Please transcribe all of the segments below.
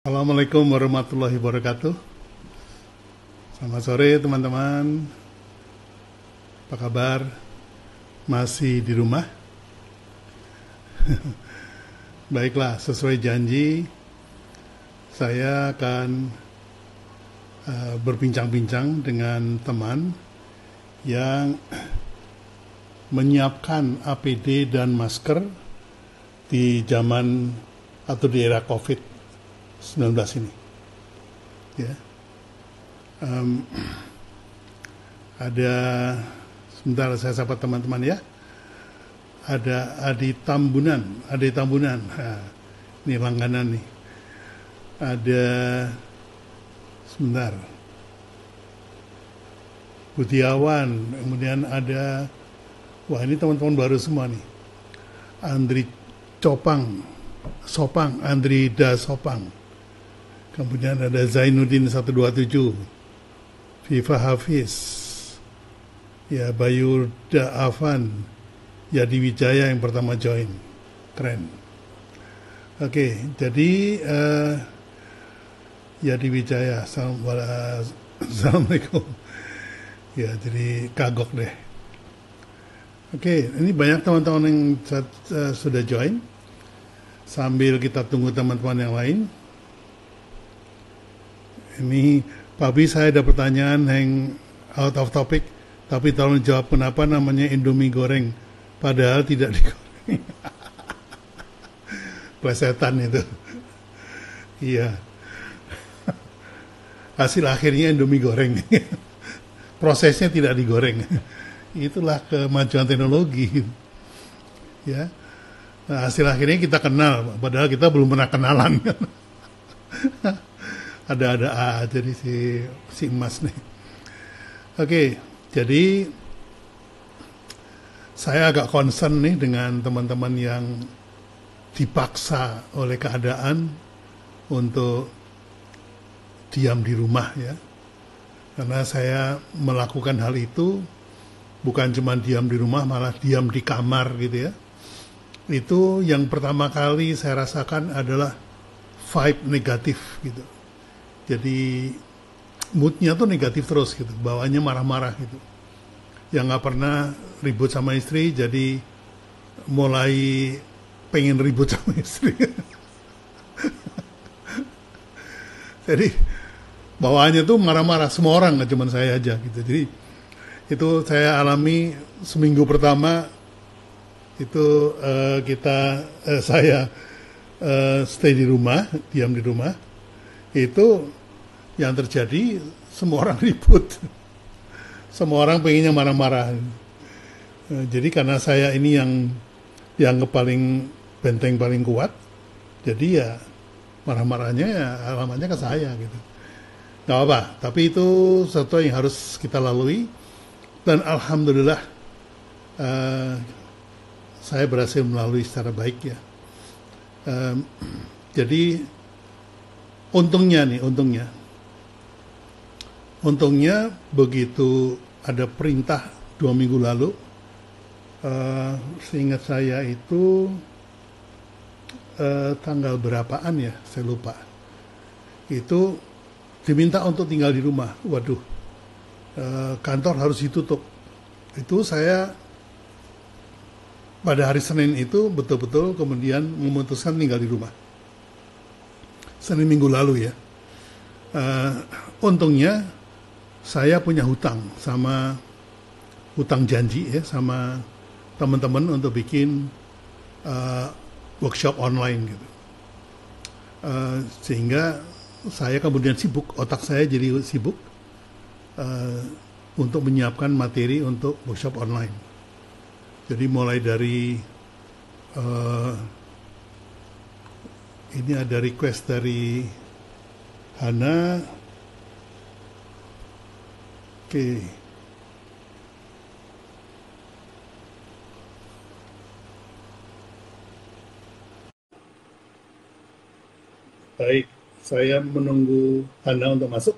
Assalamualaikum warahmatullahi wabarakatuh. Selamat sore teman-teman. Apa kabar? Masih di rumah? Baiklah, sesuai janji saya akan berbincang-bincang dengan teman yang menyiapkan APD dan masker di zaman atau di era COVID-19 ini. Ya. Ada, sebentar saya sapa teman-teman ya. Ada Adi Tambunan. Nah, ini langganan nih. Ada, sebentar, Budiawan. Kemudian ada, wah ini teman-teman baru semua nih. Andri Sopang, Andrida Sopang. Kemudian ada Zainuddin 127, Viva Hafiz, ya Bayurda Afan, Yadi Wijaya yang pertama join. Keren. Oke, jadi Yadi Wijaya, Assalamualaikum. Ya, jadi kagok deh. Oke, ini banyak teman-teman yang sudah join. Sambil kita tunggu teman-teman yang lain. Ini Pak Bi, saya ada pertanyaan yang out of topic, tapi tolong jawab kenapa namanya Indomie goreng, padahal tidak digoreng. Plesetan itu. Iya. Hasil akhirnya Indomie goreng. Prosesnya tidak digoreng. Itulah kemajuan teknologi. Ya. Nah, hasil akhirnya kita kenal, padahal kita belum pernah kenalan. Ada aja nih si Emas nih. Oke, jadi saya agak concern nih dengan teman-teman yang dipaksa oleh keadaan untuk diam di rumah ya. Karena saya melakukan hal itu bukan cuma diam di rumah, malah diam di kamar gitu ya. Itu yang pertama kali saya rasakan adalah vibe negatif gitu. Jadi moodnya tuh negatif terus gitu, bawaannya marah-marah gitu. Yang nggak pernah ribut sama istri, jadi mulai pengen ribut sama istri. Jadi bawaannya tuh marah-marah, semua orang, nggak cuma saya aja gitu. Jadi itu saya alami seminggu pertama. Itu saya stay di rumah, diam di rumah. Itu yang terjadi, semua orang ribut, semua orang pengennya marah-marah. Jadi karena saya ini yang paling benteng paling kuat, jadi ya marah-marahnya ya alamatnya ke saya gitu. Gak apa, tapi itu sesuatu yang harus kita lalui, dan alhamdulillah saya berhasil melalui secara baik ya. Jadi untungnya begitu ada perintah 2 minggu lalu, seingat saya itu tanggal berapaan ya, saya lupa. Itu diminta untuk tinggal di rumah. Waduh, kantor harus ditutup. Itu saya pada hari Senin itu betul-betul kemudian memutuskan tinggal di rumah. Senin minggu lalu ya. Untungnya saya punya hutang janji ya sama teman-teman untuk bikin workshop online gitu. Sehingga saya kemudian sibuk, otak saya jadi sibuk untuk menyiapkan materi untuk workshop online. Jadi mulai dari ini ada request dari Hana. Oke. Baik, saya menunggu Hana untuk masuk.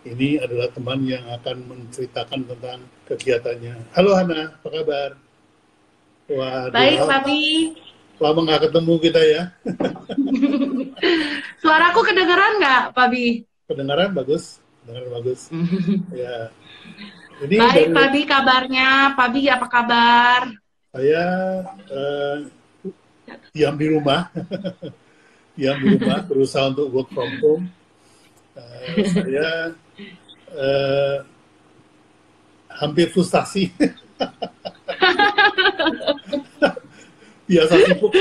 Ini adalah teman yang akan menceritakan tentang kegiatannya. Halo Hana, apa kabar? Baik, Waduh, Papi. lama nggak ketemu kita ya. Suaraku kedengeran nggak, Pak Bi? Kedengaran bagus, kedengaran bagus. Ya, ini Baik, dari Pak Bi kabarnya. Pak Bi apa kabar? saya eh, diam di rumah, diam di rumah, berusaha untuk work from home. Saya eh, hampir frustasi, biasa sibuk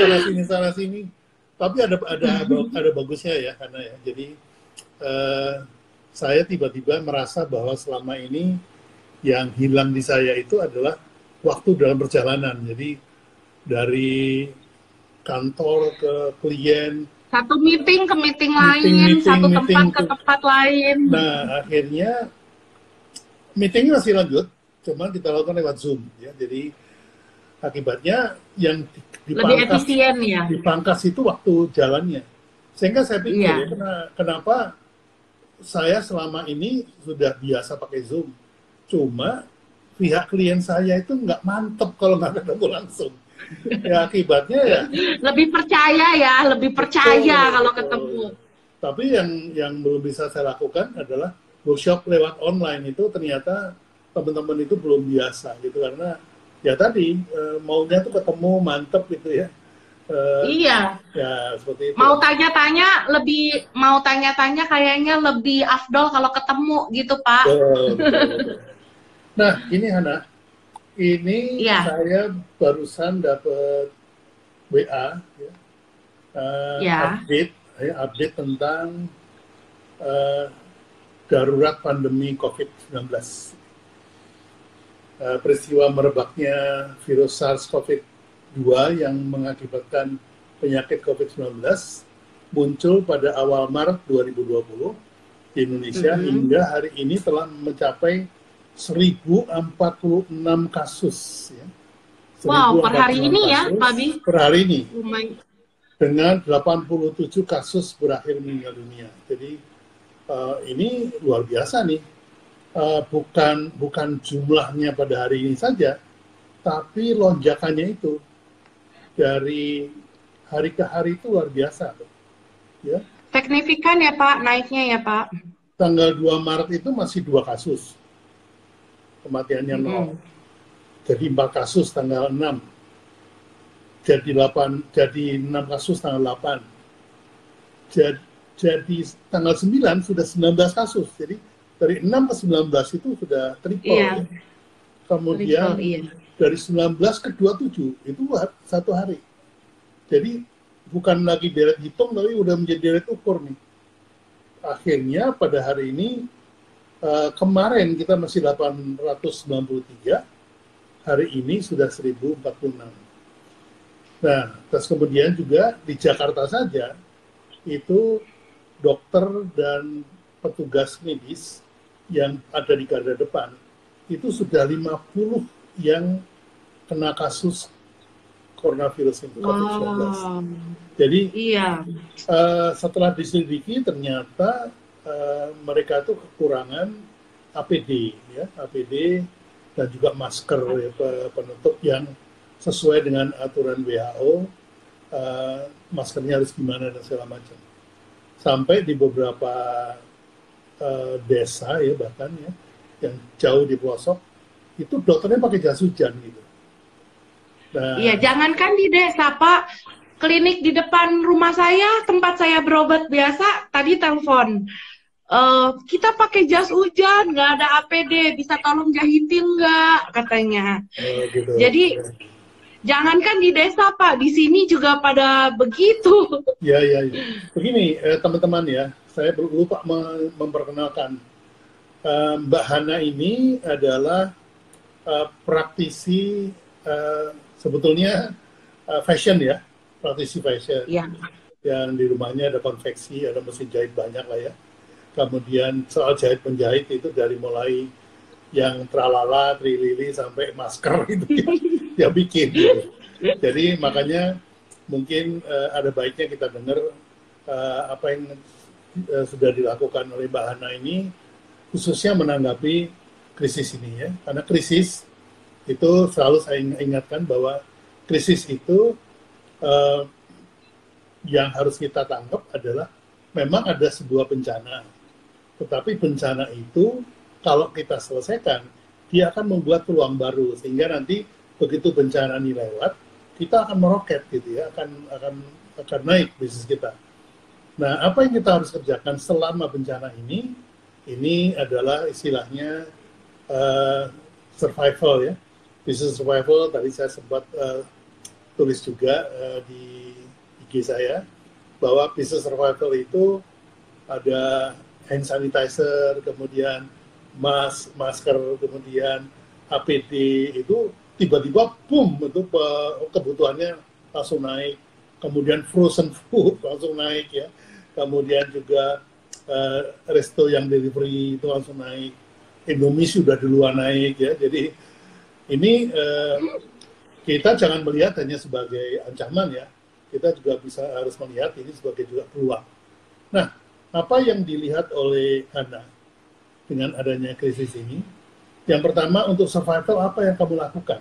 sana sini. Tapi ada bagusnya ya, karena ya. Jadi eh, saya tiba-tiba merasa bahwa selama ini yang hilang di saya itu adalah waktu dalam perjalanan. Jadi dari kantor ke klien, Satu meeting ke meeting meeting, lain, meeting, satu meeting. tempat ke tempat lain. Nah, akhirnya meetingnya masih lanjut, cuman kita lakukan lewat Zoom. Ya. Jadi akibatnya yang Lebih dipangkas efisien ya. dipangkas itu waktu jalannya. Sehingga saya pikir ya, Iya. kenapa saya selama ini sudah biasa pakai Zoom. Cuma pihak klien saya itu nggak mantep kalau nggak ketemu langsung. Ya akibatnya ya Lebih percaya ya, lebih percaya betul, kalau betul. ketemu. Tapi yang belum bisa saya lakukan adalah workshop lewat online itu ternyata teman-teman itu belum biasa gitu karena ya tadi maunya tuh ketemu mantep gitu ya. Iya. Ya seperti itu. Mau tanya-tanya kayaknya lebih afdol kalau ketemu gitu, Pak. Betul, betul, betul. Nah ini Hana, ini Iya, saya barusan dapat WA ya, ya. update tentang eh, darurat pandemi COVID-19. Peristiwa merebaknya virus SARS-CoV-2 yang mengakibatkan penyakit COVID-19 muncul pada awal Maret 2020 di Indonesia hingga hari ini telah mencapai 1046 kasus. Ya. Wow, per hari 1046 ini ya, kasus Pak Bi. per hari ini Lumayan. dengan 87 kasus berakhir meninggal dunia. Jadi ini luar biasa nih. Bukan jumlahnya pada hari ini saja, tapi lonjakannya itu dari hari ke hari itu luar biasa. Ya. Signifikan ya, Pak, naiknya ya, Pak. Tanggal 2 Maret itu masih 2 kasus, kematiannya 0. Jadi 4 kasus tanggal 6. Jadi 6 kasus tanggal 8. Jadi tanggal 9 sudah 19 kasus. Jadi dari 6 ke 19 itu sudah triple. Iya. Ya. Kemudian Triple, iya. dari 19 ke 27 itu satu hari. Jadi bukan lagi deret hitung tapi udah menjadi deret ukur nih. Akhirnya pada hari ini kemarin kita masih 893, hari ini sudah 1046. Nah, terus kemudian juga di Jakarta saja itu dokter dan petugas medis yang ada di garda depan itu sudah 50 yang kena kasus coronavirus itu, COVID-19. Jadi iya. Setelah diselidiki ternyata mereka itu kekurangan APD, ya, APD dan juga masker ya, penutup yang sesuai dengan aturan WHO, maskernya harus gimana dan segala macam. Sampai di beberapa desa ya bahkan ya yang jauh di pelosok itu dokternya pakai jas hujan gitu. Nah, Iya, jangankan di desa, Pak. Klinik di depan rumah saya, tempat saya berobat biasa, tadi telepon. Kita pakai jas hujan, nggak ada APD, bisa tolong jahitin nggak, katanya. gitu. Jadi, jangankan di desa, Pak, di sini juga pada begitu. Ya. Begini, teman-teman ya, saya lupa memperkenalkan. Mbak Hana ini adalah praktisi sebetulnya fashion ya, praktisi fashion. Iya. Yang di rumahnya ada konveksi, ada mesin jahit banyak lah ya. Kemudian soal jahit penjahit itu dari mulai yang tralala, trilili sampai masker itu dia bikin. Gitu. Jadi makanya mungkin ada baiknya kita dengar apa yang sudah dilakukan oleh Mbak Hana ini khususnya menanggapi krisis ini ya. Karena krisis itu selalu saya ingatkan bahwa krisis itu yang harus kita tangkap adalah memang ada sebuah bencana. Tetapi bencana itu kalau kita selesaikan, dia akan membuat peluang baru sehingga nanti begitu bencana ini lewat, kita akan meroket gitu ya, akan naik bisnis kita. Nah, apa yang kita harus kerjakan selama bencana ini? Ini adalah istilahnya survival ya, business survival. Tadi saya sempat tulis juga di IG saya bahwa business survival itu ada hand sanitizer, kemudian masker, kemudian APD, itu tiba-tiba boom, itu kebutuhannya langsung naik. Kemudian frozen food langsung naik ya. Kemudian juga resto yang delivery itu langsung naik. Indomie sudah duluan naik ya. Jadi ini kita jangan melihat hanya sebagai ancaman ya. Kita juga harus melihat ini sebagai juga peluang. Nah, apa yang dilihat oleh Hana dengan adanya krisis ini? Yang pertama, untuk survival apa yang kamu lakukan?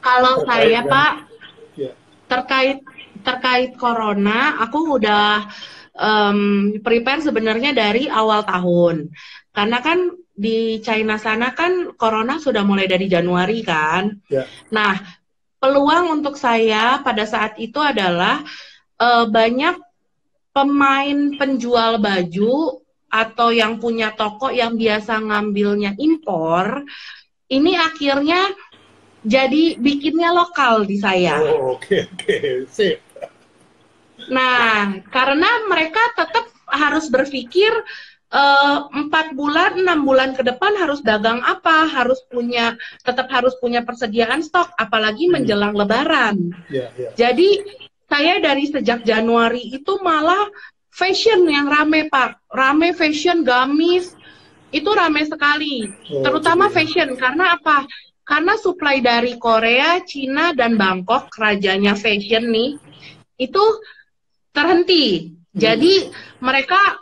Kalau saya, Pak, ya. terkait corona, aku udah prepare sebenarnya dari awal tahun. Karena kan di China sana kan corona sudah mulai dari Januari kan. Ya. Nah, peluang untuk saya pada saat itu adalah banyak pemain penjual baju atau yang punya toko yang biasa ngambilnya impor, ini akhirnya jadi bikinnya lokal di saya. Oh, oke. Sip. Nah, karena mereka tetap harus berpikir 4 bulan, 6 bulan ke depan harus dagang apa, tetap harus punya persediaan stok, apalagi menjelang Lebaran. Yeah. Jadi saya dari sejak Januari itu malah fashion yang rame, Pak. Rame fashion, gamis, itu rame sekali. Terutama fashion, karena apa? Karena supply dari Korea, Cina, dan Bangkok, rajanya fashion nih, itu terhenti. Jadi mereka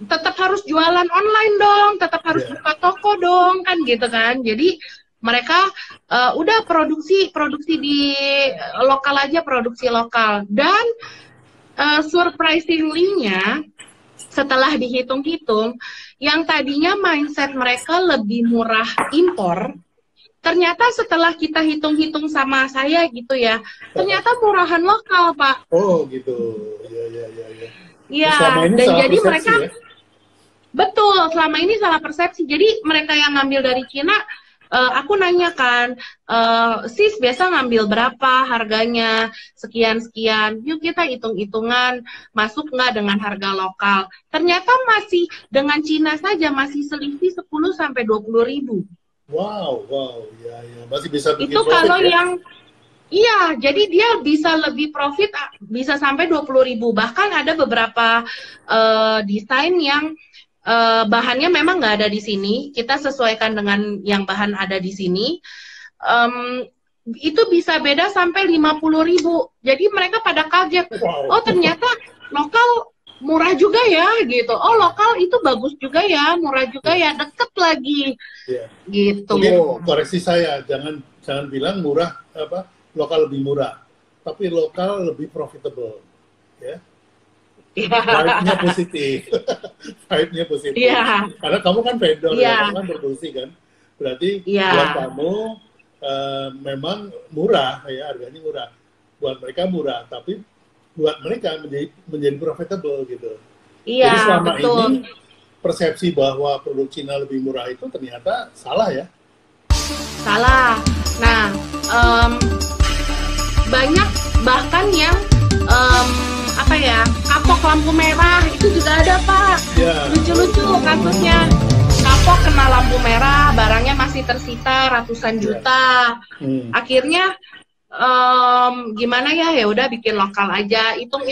tetap harus jualan online dong, tetap harus buka toko dong, kan gitu kan. Jadi mereka udah produksi di lokal aja, produksi lokal. Dan surprisingly-nya setelah dihitung-hitung, yang tadinya mindset mereka lebih murah impor, ternyata setelah kita hitung-hitung sama saya gitu ya, ternyata murahan lokal, Pak. Oh gitu, ya. Iya, dan jadi mereka ya? Betul, selama ini salah persepsi. Jadi mereka yang ngambil dari Cina, aku nanyakan, sis biasa ngambil berapa harganya, sekian-sekian, yuk kita hitung-hitungan, masuk nggak dengan harga lokal. Ternyata masih dengan Cina saja masih selisih 10-20 ribu. Wow, ya, masih bisa bikin itu profit, kalau ya? Yang iya, jadi dia bisa lebih profit, bisa sampai 20 ribu. Bahkan ada beberapa desain yang bahannya memang nggak ada di sini, kita sesuaikan dengan yang bahan ada di sini, itu bisa beda sampai 50 ribu. Jadi mereka pada kaget, oh ternyata lokal murah juga ya, gitu. Oh lokal itu bagus juga ya, murah juga ya, deket lagi, gitu. Mungkin koreksi saya, jangan bilang murah lokal lebih murah, tapi lokal lebih profitable, ya. Vibe-nya positif. Vibe-nya positif. Karena kamu kan vendor, kamu kan produksi kan. Berarti buat kamu memang murah, ya harganya murah. Buat mereka murah, tapi buat mereka menjadi profitable gitu. Jadi selama ini persepsi bahwa produk Cina lebih murah itu ternyata salah ya? Salah. Nah, banyak bahkan yang kapok lampu merah itu juga ada, Pak. Lucu-lucu kasusnya. Kapok kena lampu merah, barangnya masih tersisa ratusan juta. Akhirnya gimana ya udah bikin lokal aja. Hitung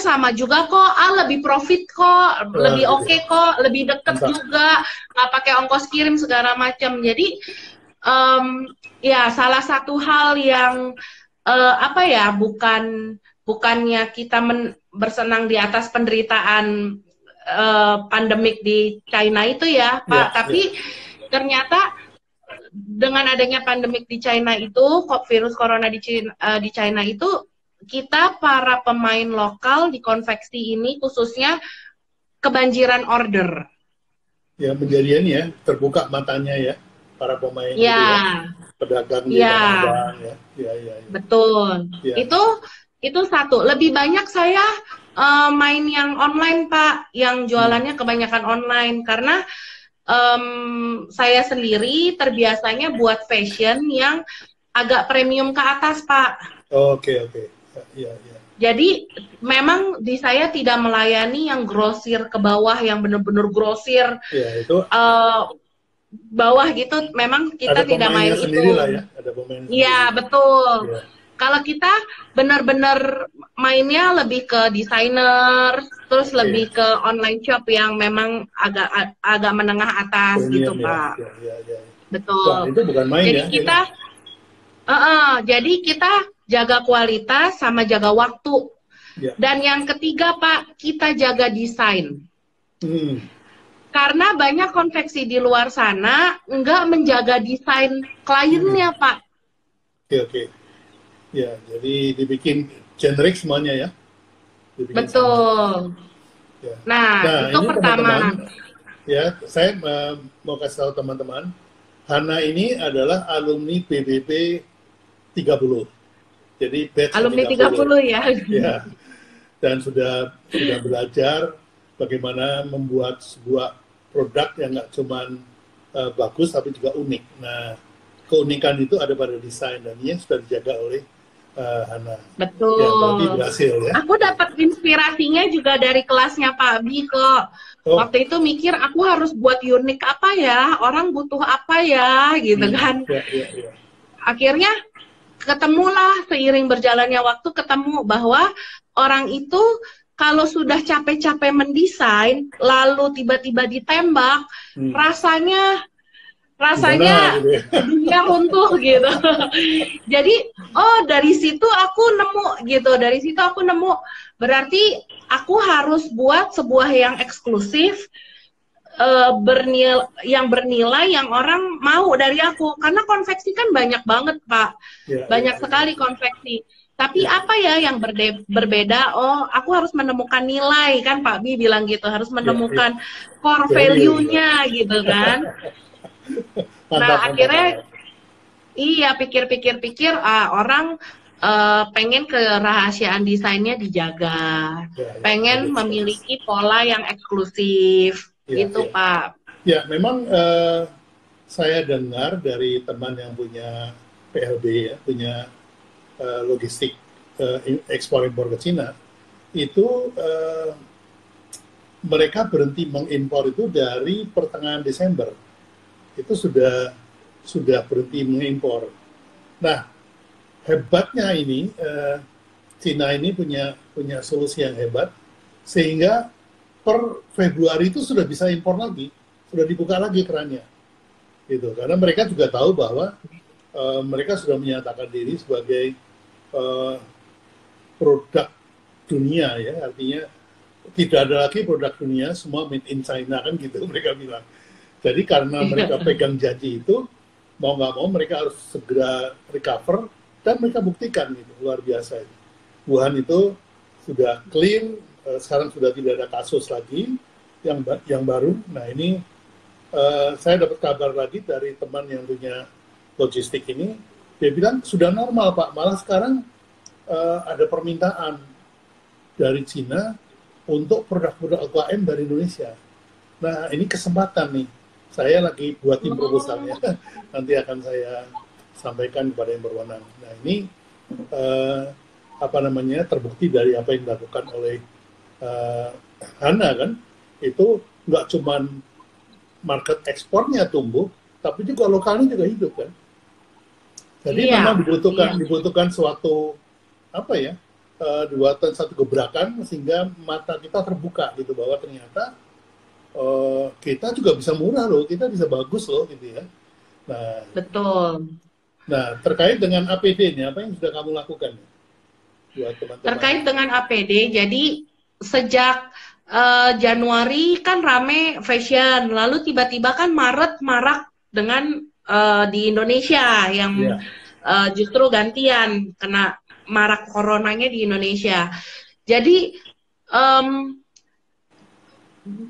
sama juga kok, lebih profit kok, lebih oke kok, lebih deket juga, nggak pakai ongkos kirim segala macam. Jadi ya salah satu hal yang bukannya kita bersenang di atas penderitaan pandemik di China itu ya, Pak, tapi ternyata dengan adanya pandemik di China itu, virus corona di China itu, kita para pemain lokal di konveksi ini khususnya kebanjiran order. Ya, menjadi ini ya, terbuka matanya ya, para pemain gitu ya, pedagang di Tanah Abang ya. Ya. Betul. Ya. Itu satu. Lebih banyak saya main yang online, Pak, yang jualannya kebanyakan online karena saya sendiri terbiasanya buat fashion yang agak premium ke atas, Pak. Oke. Ya. Jadi memang di saya tidak melayani yang grosir ke bawah, yang benar-benar grosir. Ya, itu bawah gitu, memang kita tidak main itu. Lah ya, ada pemain sendiri. Iya, betul. Ya. Kalau kita benar-benar mainnya lebih ke desainer, terus lebih ke online shop yang memang agak menengah atas gitu, Pak. Ya. Betul. Wah, itu bukan main jadi ya. Kita, jadi kita jaga kualitas sama jaga waktu. Ya. Dan yang ketiga, Pak, kita jaga desain. Karena banyak konveksi di luar sana nggak menjaga desain kliennya, Pak. Oke. Ya, jadi dibikin generik semuanya ya. Betul. Ya. Nah, itu pertama. Ya, saya mau kasih tahu teman-teman, Hana ini adalah alumni PBB 30. Jadi batch alumni 30 ya. Ya. Dan sudah belajar bagaimana membuat sebuah produk yang nggak cuma bagus tapi juga unik. Nah, keunikan itu ada pada desain dan ini sudah dijaga oleh Hana. Betul. Ya, berarti berhasil ya. Aku dapat inspirasinya juga dari kelasnya Pak Bi kok. Waktu itu mikir aku harus buat unik apa ya, orang butuh apa ya, gitu kan. Ya. Akhirnya ketemulah seiring berjalannya waktu ketemu bahwa orang itu kalau sudah capek-capek mendesain lalu tiba-tiba ditembak, rasanya gitu ya? dunia runtuh gitu. Jadi dari situ aku nemu berarti aku harus buat sebuah yang eksklusif, bernilai yang orang mau dari aku, karena konveksi kan banyak banget, Pak. Banyak sekali konveksi. Tapi apa ya yang berbeda? Aku harus menemukan nilai, kan Pak Bi bilang gitu, harus menemukan core value-nya gitu kan. Nah, akhirnya iya pikir-pikir orang pengen kerahasiaan desainnya dijaga, pengen memiliki pola yang eksklusif. Gitu Pak. Ya, memang saya dengar dari teman yang punya PLB ya, punya logistik ekspor-impor ke Cina, itu mereka berhenti mengimpor itu dari pertengahan Desember. Itu sudah berhenti mengimpor. Nah, hebatnya ini Cina ini punya solusi yang hebat sehingga per Februari itu sudah bisa impor lagi, sudah dibuka lagi kerannya, gitu. Karena mereka juga tahu bahwa mereka sudah menyatakan diri sebagai produk dunia ya, artinya tidak ada lagi produk dunia, semua made in China kan gitu mereka bilang. Jadi karena mereka pegang janji itu, mau nggak mau mereka harus segera recover dan mereka buktikan gitu, luar biasa itu. Wuhan itu sudah clean. Sekarang sudah tidak ada kasus lagi yang baru. Nah ini saya dapat kabar lagi dari teman yang punya logistik ini, dia bilang sudah normal Pak, malah sekarang ada permintaan dari Cina untuk produk-produk UKM dari Indonesia. Nah ini kesempatan nih, saya lagi buat proposalnya, nanti akan saya sampaikan kepada yang berwenang. Nah ini terbukti dari apa yang dilakukan oleh Hana kan, itu nggak cuman market ekspornya tumbuh, tapi juga lokalnya juga hidup kan. Jadi memang dibutuhkan suatu satu gebrakan sehingga mata kita terbuka gitu bahwa ternyata kita juga bisa murah loh, kita bisa bagus loh gitu ya. Nah, betul. Nah, terkait dengan APD-nya, apa yang sudah kamu lakukan buat teman-teman? Terkait dengan APD, jadi sejak Januari kan rame fashion, lalu tiba-tiba kan Maret marak dengan di Indonesia yang Iya. justru gantian kena marak coronanya di Indonesia. Jadi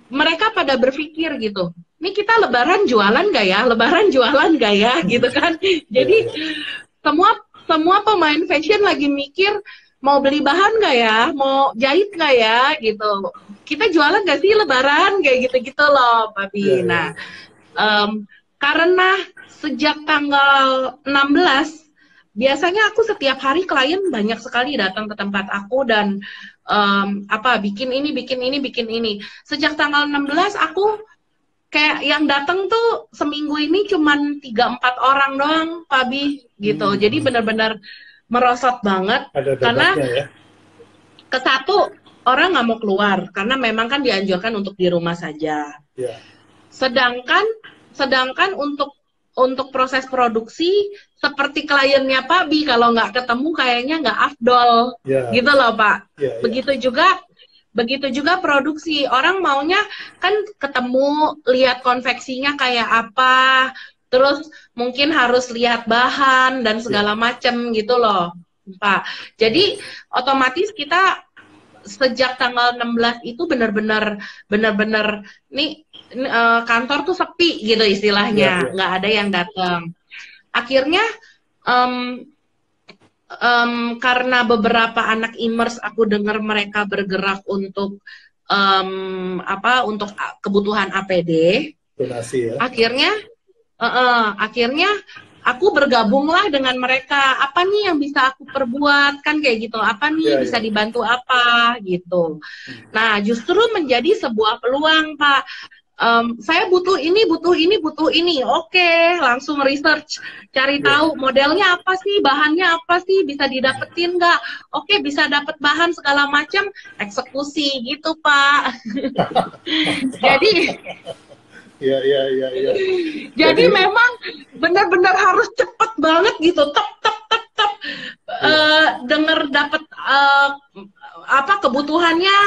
mereka pada berpikir gitu, ini kita lebaran jualan gak ya? Lebaran jualan gak ya? Gitu kan. Jadi semua pemain fashion lagi mikir, mau beli bahan gak ya? Mau jahit gak ya? Gitu. Kita jualan gak sih lebaran? Kayak gitu-gitu loh, Pak Bi. Nah, karena sejak tanggal 16, biasanya aku setiap hari klien banyak sekali datang ke tempat aku dan bikin ini. Sejak tanggal 16 aku kayak yang datang tuh seminggu ini cuman 3-4 orang doang, Pak Bi, gitu. Jadi benar-benar merosot banget. Ada karena ya? Kesatu, orang nggak mau keluar karena memang kan dianjurkan untuk di rumah saja. Yeah. Sedangkan untuk proses produksi seperti kliennya Pak Bi, kalau nggak ketemu kayaknya nggak afdol, gitu loh Pak. Begitu juga produksi, orang maunya kan ketemu, lihat konveksinya kayak apa, terus mungkin harus lihat bahan dan segala macam gitu loh Pak. Jadi otomatis kita sejak tanggal 16 itu benar-benar nih kantor tuh sepi gitu istilahnya, nggak ada yang datang. Akhirnya karena beberapa anak Immers aku dengar mereka bergerak untuk untuk kebutuhan APD, donasi ya. Akhirnya aku bergabunglah dengan mereka. Apa nih yang bisa aku perbuat, kan kayak gitu. Apa nih bisa dibantu apa gitu. Nah, justru menjadi sebuah peluang, Pak. Saya butuh ini. Oke, langsung research, cari tahu modelnya apa sih, bahannya apa sih, bisa didapetin nggak? Oke, bisa dapat bahan segala macam, eksekusi gitu, Pak. Jadi Jadi memang benar-benar harus cepet banget gitu, tep. Dengar dapat kebutuhannya,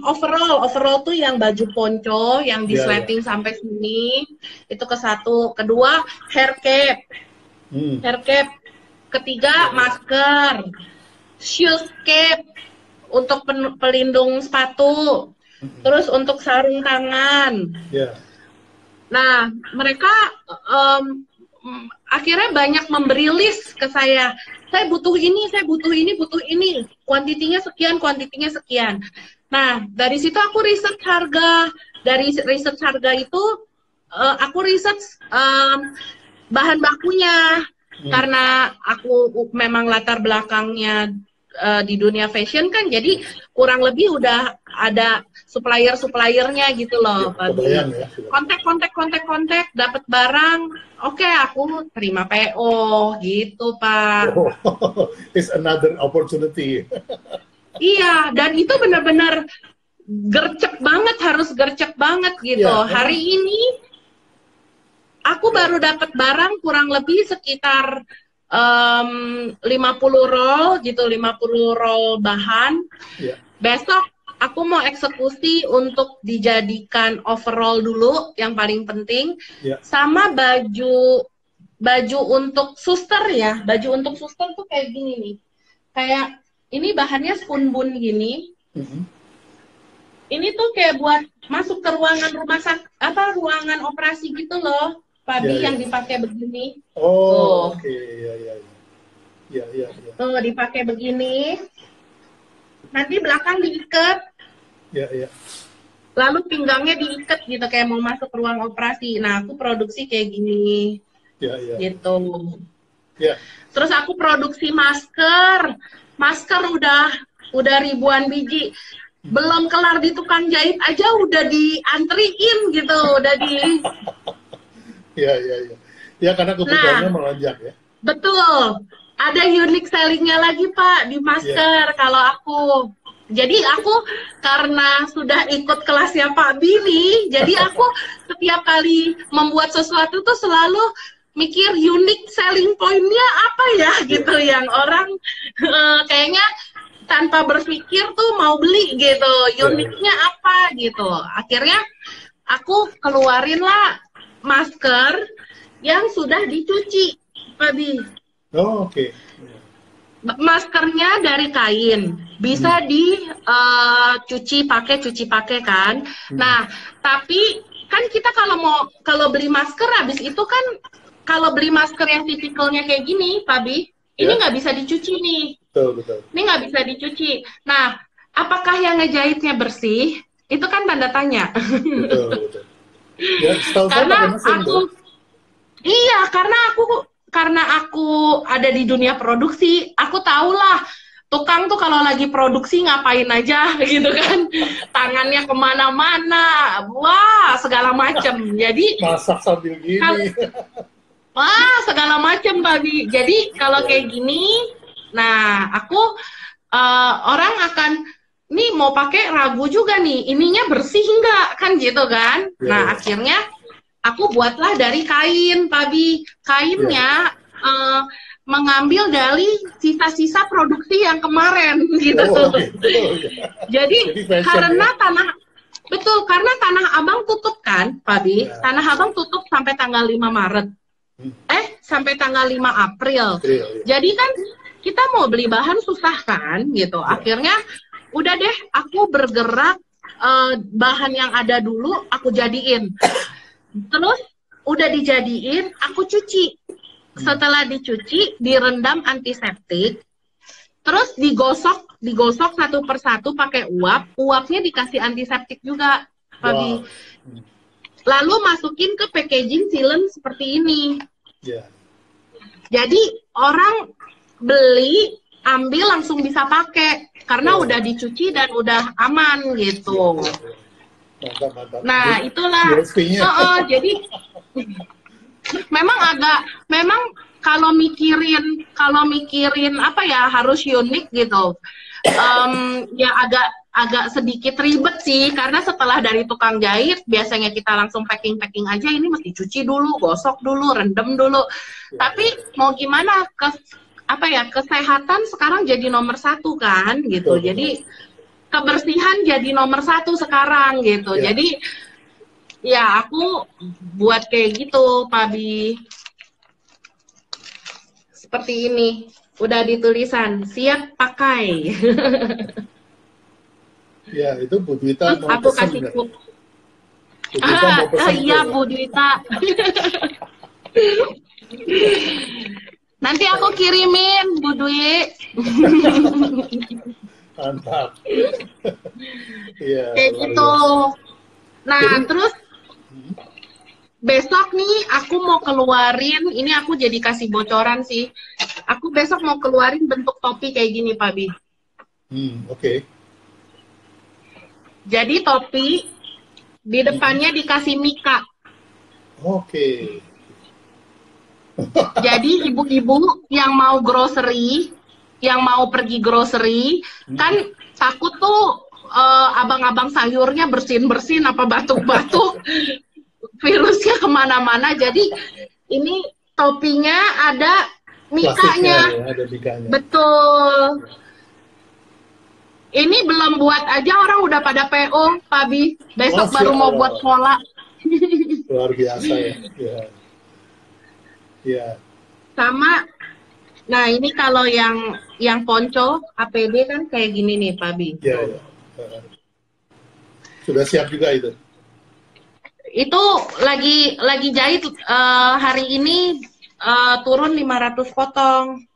overall tuh yang baju ponco yang disleting sampai sini, itu ke satu. Kedua, hair cap. Ketiga, masker, shoes cap untuk pelindung sepatu, terus untuk sarung tangan. Nah, mereka akhirnya banyak memberi list ke saya. Saya butuh ini, kuantitinya sekian. Nah, dari situ aku research harga. Dari research harga itu, aku research bahan bakunya. Karena aku memang latar belakangnya di dunia fashion kan, jadi kurang lebih udah ada supplier-suppliernya gitu loh. Kontak, dapat barang, oke, aku terima PO gitu, Pak. It's another opportunity. Iya, dan itu benar-benar harus gercep banget gitu. Hari ini aku baru dapat barang kurang lebih sekitar 50 roll gitu, 50 roll bahan. Besok aku mau eksekusi untuk dijadikan overall dulu, yang paling penting. Sama baju untuk suster ya. Baju untuk suster tuh kayak gini nih. Kayak ini bahannya spoon bun gini. Ini tuh kayak buat masuk ke ruangan ruangan operasi gitu loh. Pabi yang dipakai begini. Oke. Tuh dipakai begini. Nanti belakang diikat. Lalu pinggangnya diikat gitu kayak mau masuk ruang operasi. Nah, aku produksi kayak gini. Gitu. Terus aku produksi masker. Masker udah ribuan biji. Belum kelar di tukang jahit aja udah diantriin gitu, udah di Ya, karena kebutuhannya melonjak ya. Betul. Ada unique sellingnya lagi Pak di masker kalau aku. Jadi aku karena sudah ikut kelasnya Pak Billy, jadi aku setiap kali membuat sesuatu tuh selalu mikir unique selling point-nya apa ya gitu, yang orang kayaknya tanpa berpikir tuh mau beli gitu, uniknya apa gitu. Akhirnya aku keluarin lah masker yang sudah dicuci, Pak Bi. Oh, oke. Maskernya dari kain, bisa dicuci pakai kan. Nah, tapi kan kita kalau beli masker habis itu kan, kalau beli masker yang tipikalnya kayak gini, Pak Bi, ini nggak bisa dicuci nih. Betul. Ini nggak bisa dicuci. Nah, apakah yang ngejahitnya bersih? Itu kan tanda tanya. Betul. Ya, setahu saya Karena pakai mesin tuh. iya, karena aku ada di dunia produksi, aku tahulah tukang tuh kalau lagi produksi ngapain aja gitu kan, tangannya kemana-mana, wah segala macem. Jadi Masak sambil gini. wah segala macem tadi. Jadi kalau kayak gini, nah aku orang akan nih mau pakai ragu juga nih, ininya bersih nggak kan gitu kan. Nah akhirnya aku buatlah dari kain, Pabi. Kainnya mengambil dari sisa-sisa produksi yang kemarin, gitu. Jadi karena karena Tanah Abang tutup kan, Pabi. Tanah Abang tutup sampai tanggal 5 Maret. Sampai tanggal 5 April. Jadi kan kita mau beli bahan susah kan, gitu. Akhirnya udah deh, aku bergerak bahan yang ada dulu aku jadiin. Terus udah dijadiin, aku cuci. Setelah dicuci, direndam antiseptik. Terus digosok satu persatu pakai uap. Uapnya dikasih antiseptik juga, Fabi. Lalu masukin ke packaging silen seperti ini. Jadi orang beli, ambil langsung bisa pakai karena udah dicuci dan udah aman gitu. Mantap. Nah, itulah. Jadi memang kalau mikirin apa ya, harus unik gitu. Ya agak sedikit ribet sih, karena setelah dari tukang jahit biasanya kita langsung packing aja, ini mesti cuci dulu, gosok dulu, rendam dulu. Tapi mau gimana, kesehatan sekarang jadi nomor 1 kan gitu. Jadi kebersihan jadi nomor 1 sekarang gitu. Jadi ya aku buat kayak gitu, Pabi. Seperti ini. Udah ditulisan, siap pakai. Ya, itu Bu Dwita mau aku kasih iya Bu Dwita. Nanti aku kirimin, Bu Dwi. Mantap. Kayak gitu. Nah, terus besok nih aku mau keluarin, ini aku jadi kasih bocoran sih. Aku besok mau keluarin bentuk topi kayak gini, Pak Bi. Oke. Jadi topi di depannya dikasih mika. Oke. Jadi ibu-ibu yang mau grocery, yang mau pergi grocery, kan takut tuh abang-abang sayurnya bersin-bersin apa batuk-batuk, virusnya kemana-mana. Jadi ini topinya ada mikanya. Ada mikanya. Betul. Ini belum buat aja orang udah pada PO, Pak Bi. Besok baru mau buat pola. Luar biasa ya. Ya. Sama, nah ini kalau yang ponco APD kan kayak gini nih, Pak Bi. Ya. Sudah siap juga itu? Itu lagi jahit hari ini turun 500 potong.